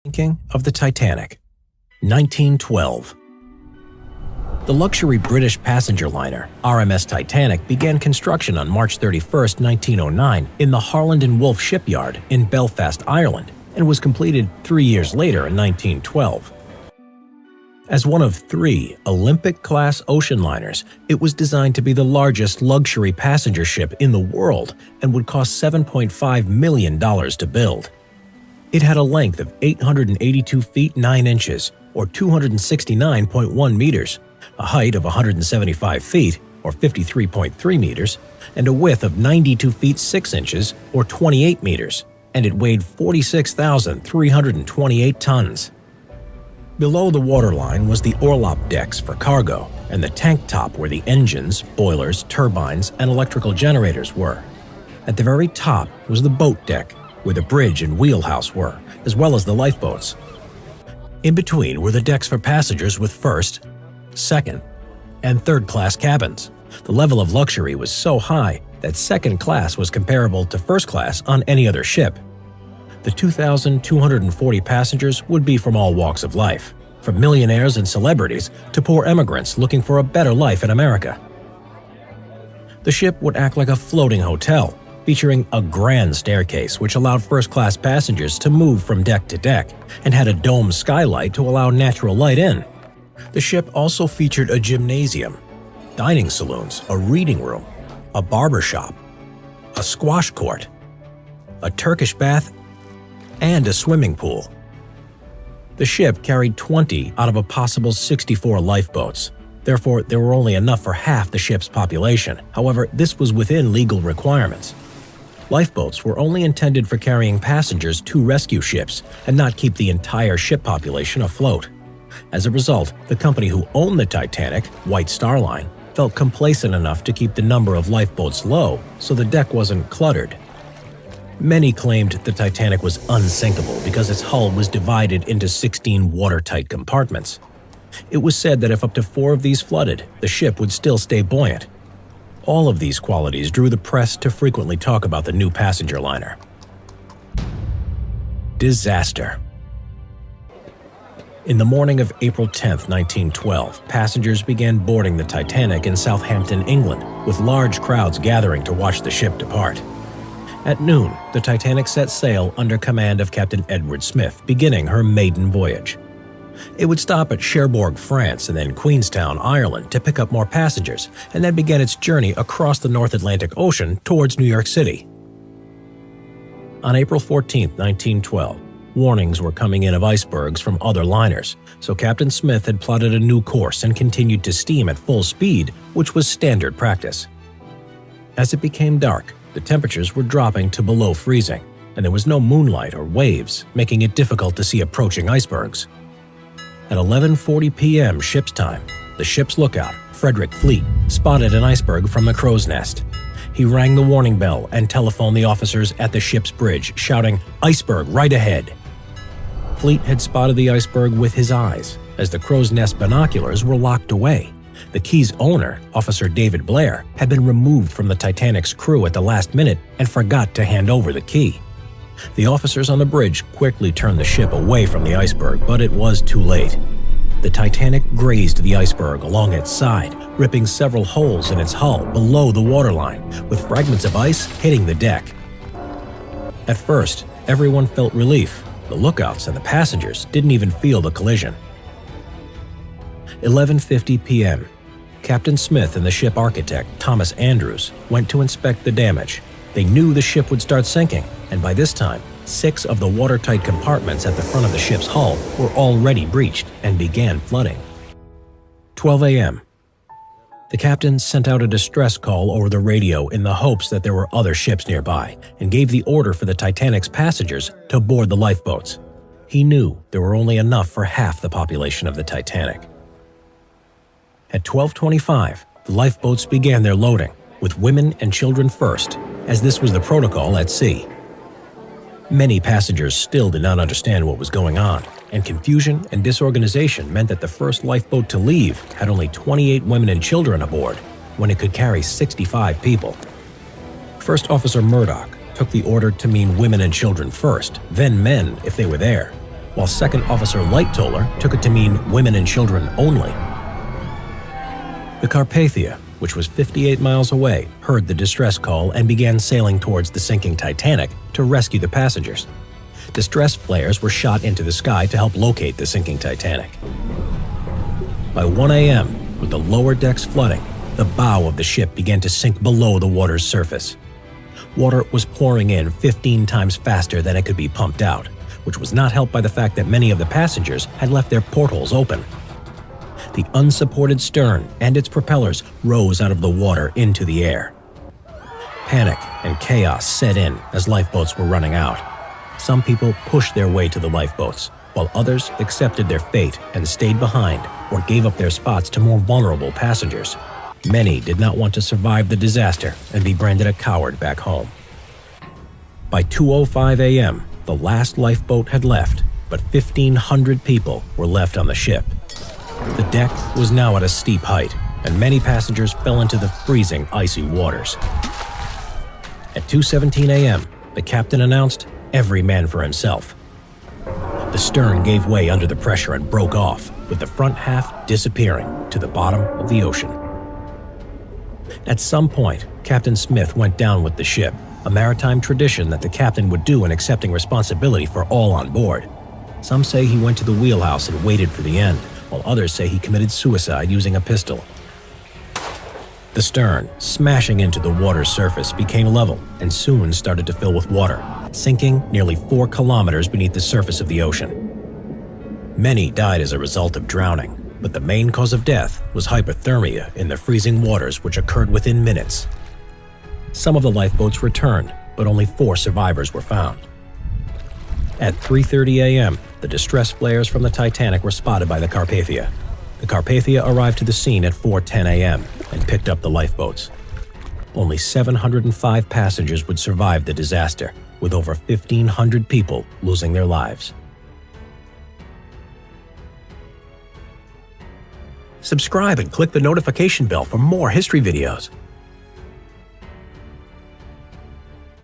Sinking of the Titanic, 1912. The luxury British passenger liner RMS Titanic began construction on March 31, 1909 in the Harland and Wolff shipyard in Belfast, Ireland, and was completed 3 years later in 1912. As one of 3 Olympic-class ocean liners, it was designed to be the largest luxury passenger ship in the world and would cost $7.5 million to build. It had a length of 882 feet 9 inches, or 269.1 meters, a height of 175 feet, or 53.3 meters, and a width of 92 feet 6 inches, or 28 meters, and it weighed 46,328 tons. Below the waterline was the orlop decks for cargo, and the tank top where the engines, boilers, turbines, and electrical generators were. At the very top was the boat deck, where the bridge and wheelhouse were, as well as the lifeboats. In between were the decks for passengers with first, second, and third-class cabins. The level of luxury was so high that second class was comparable to first class on any other ship. The 2,240 passengers would be from all walks of life, from millionaires and celebrities to poor immigrants looking for a better life in America. The ship would act like a floating hotel, featuring a grand staircase which allowed first-class passengers to move from deck to deck, and had a dome skylight to allow natural light in. The ship also featured a gymnasium, dining saloons, a reading room, a barber shop, a squash court, a Turkish bath, and a swimming pool. The ship carried 20 out of a possible 64 lifeboats. Therefore, there were only enough for half the ship's population. However, this was within legal requirements. Lifeboats were only intended for carrying passengers to rescue ships and not keep the entire ship population afloat. As a result, the company who owned the Titanic, White Star Line, felt complacent enough to keep the number of lifeboats low so the deck wasn't cluttered. Many claimed the Titanic was unsinkable because its hull was divided into 16 watertight compartments. It was said that if up to 4 of these flooded, the ship would still stay buoyant. All of these qualities drew the press to frequently talk about the new passenger liner. Disaster. In the morning of April 10, 1912, passengers began boarding the Titanic in Southampton, England, with large crowds gathering to watch the ship depart. At noon, the Titanic set sail under command of Captain Edward Smith, beginning her maiden voyage. It would stop at Cherbourg, France, and then Queenstown, Ireland, to pick up more passengers, and then began its journey across the North Atlantic Ocean towards New York City. On April 14, 1912, warnings were coming in of icebergs from other liners, so Captain Smith had plotted a new course and continued to steam at full speed, which was standard practice. As it became dark, the temperatures were dropping to below freezing, and there was no moonlight or waves, making it difficult to see approaching icebergs. At 11:40 p.m. ship's time, the ship's lookout, Frederick Fleet, spotted an iceberg from the crow's nest. He rang the warning bell and telephoned the officers at the ship's bridge, shouting, "Iceberg right ahead!" Fleet had spotted the iceberg with his eyes, as the crow's nest binoculars were locked away. The key's owner, Officer David Blair, had been removed from the Titanic's crew at the last minute and forgot to hand over the key. The officers on the bridge quickly turned the ship away from the iceberg, but it was too late. The Titanic grazed the iceberg along its side, ripping several holes in its hull below the waterline, with fragments of ice hitting the deck. At first, everyone felt relief. The lookouts and the passengers didn't even feel the collision. 11:50 p.m. Captain Smith and the ship architect, Thomas Andrews, went to inspect the damage. They knew the ship would start sinking, and by this time, 6 of the watertight compartments at the front of the ship's hull were already breached and began flooding. 12 a.m. The captain sent out a distress call over the radio in the hopes that there were other ships nearby and gave the order for the Titanic's passengers to board the lifeboats. He knew there were only enough for half the population of the Titanic. At 12:25, the lifeboats began their loading, with women and children first, as this was the protocol at sea. Many passengers still did not understand what was going on, and confusion and disorganization meant that the first lifeboat to leave had only 28 women and children aboard, when it could carry 65 people. First Officer Murdoch took the order to mean women and children first, then men if they were there. while Second Officer Light-Toller took it to mean women and children only. The Carpathia, which was 58 miles away, heard the distress call and began sailing towards the sinking Titanic to rescue the passengers. Distress flares were shot into the sky to help locate the sinking Titanic. By 1 a.m., with the lower decks flooding, the bow of the ship began to sink below the water's surface. Water was pouring in 15 times faster than it could be pumped out, which was not helped by the fact that many of the passengers had left their portholes open. The unsupported stern and its propellers rose out of the water into the air. Panic and chaos set in as lifeboats were running out. Some people pushed their way to the lifeboats, while others accepted their fate and stayed behind or gave up their spots to more vulnerable passengers. Many did not want to survive the disaster and be branded a coward back home. By 2:05 a.m., the last lifeboat had left, but 1,500 people were left on the ship. The deck was now at a steep height, and many passengers fell into the freezing, icy waters. At 2:17 a.m., the captain announced, "Every man for himself." The stern gave way under the pressure and broke off, with the front half disappearing to the bottom of the ocean. At some point, Captain Smith went down with the ship, a maritime tradition that the captain would do in accepting responsibility for all on board. Some say he went to the wheelhouse and waited for the end, while others say he committed suicide using a pistol. The stern, smashing into the water's surface, became level and soon started to fill with water, sinking nearly 4 kilometers beneath the surface of the ocean. Many died as a result of drowning, but the main cause of death was hypothermia in the freezing waters, which occurred within minutes. Some of the lifeboats returned, but only 4 survivors were found. At 3:30 a.m., the distress flares from the Titanic were spotted by the Carpathia. The Carpathia arrived to the scene at 4:10 a.m. and picked up the lifeboats. Only 705 passengers would survive the disaster, with over 1,500 people losing their lives. Subscribe and click the notification bell for more history videos.